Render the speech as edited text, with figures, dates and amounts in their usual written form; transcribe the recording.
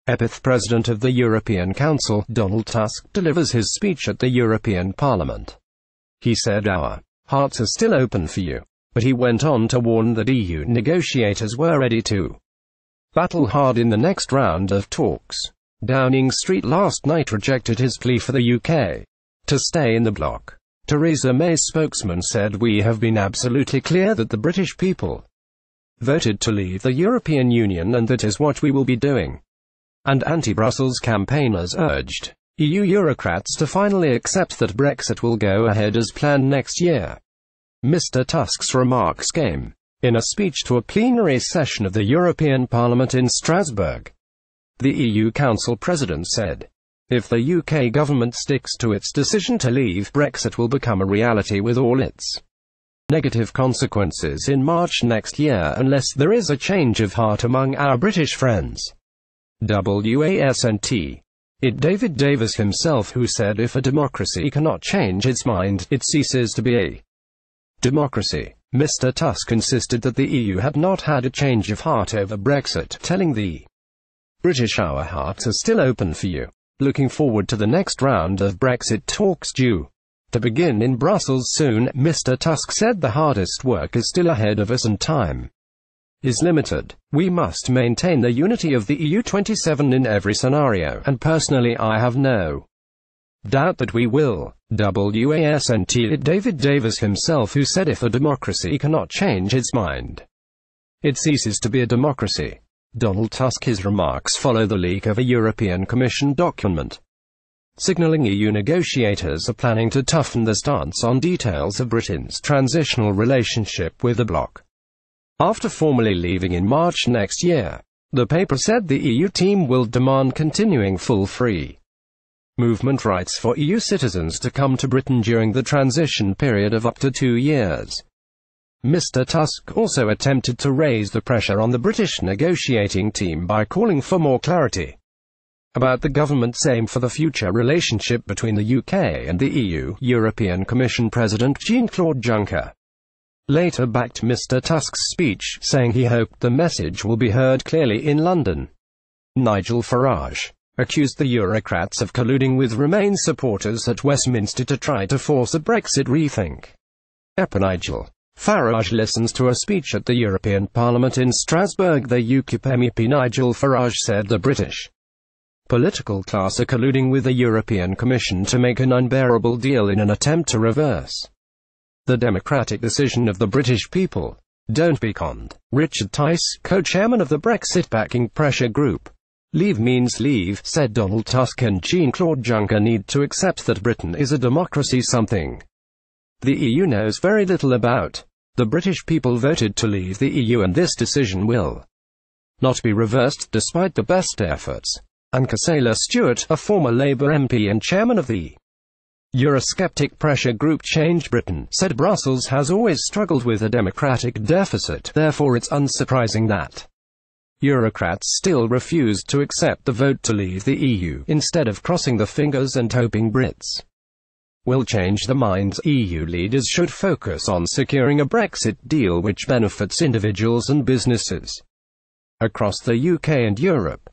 EPAThe President of the European Council, Donald Tusk, delivers his speech at the European Parliament. He said, "Our hearts are still open for you," but he went on to warn that EU negotiators were ready to battle hard in the next round of talks. Downing Street last night rejected his plea for the UK to stay in the bloc. Theresa May's spokesman said, "We have been absolutely clear that the British people voted to leave the European Union, and that is what we will be doing." And anti-Brussels campaigners urged EU Eurocrats to finally accept that Brexit will go ahead as planned next year. Mr. Tusk's remarks came in a speech to a plenary session of the European Parliament in Strasbourg. The EU Council President said, "If the UK government sticks to its decision to leave, Brexit will become a reality with all its negative consequences in March next year unless there is a change of heart among our British friends." Wasn't it David Davis himself who said, "If a democracy cannot change its mind, it ceases to be a democracy." Mr. Tusk insisted that the EU had not had a change of heart over Brexit, telling the British, "Our hearts are still open for you. Looking forward to the next round of Brexit talks due to begin in Brussels soon." Mr. Tusk said, "The hardest work is still ahead of us and time is limited. We must maintain the unity of the EU 27 in every scenario, and personally I have no doubt that we will." Wasn't it David Davis himself who said, "If a democracy cannot change its mind, it ceases to be a democracy." Donald Tusk. His remarks follow the leak of a European Commission document signaling EU negotiators are planning to toughen the stance on details of Britain's transitional relationship with the bloc. After formally leaving in March next year, the paper said the EU team will demand continuing full free movement rights for EU citizens to come to Britain during the transition period of up to 2 years. Mr. Tusk also attempted to raise the pressure on the British negotiating team by calling for more clarity about the government's aim for the future relationship between the UK and the EU. European Commission President Jean-Claude Juncker later backed Mr. Tusk's speech, saying he hoped the message will be heard clearly in London. Nigel Farage accused the Eurocrats of colluding with Remain supporters at Westminster to try to force a Brexit rethink. Nigel Farage listens to a speech at the European Parliament in Strasbourg. The UKIP MEP Nigel Farage said the British political class are colluding with the European Commission to make an unbearable deal in an attempt to reverse the democratic decision of the British people. Don't be conned. Richard Tice, co-chairman of the Brexit-backing pressure group, "Leave means leave," said Donald Tusk, and Jean-Claude Juncker need to accept that Britain is a democracy, something the EU knows very little about. The British people voted to leave the EU, and this decision will not be reversed, despite the best efforts. And Casella Stewart, a former Labour MP and chairman of the Eurosceptic pressure group Change Britain, said Brussels has always struggled with a democratic deficit, therefore it's unsurprising that Eurocrats still refused to accept the vote to leave the EU, instead of crossing the fingers and hoping Brits will change their minds. EU leaders should focus on securing a Brexit deal which benefits individuals and businesses across the UK and Europe.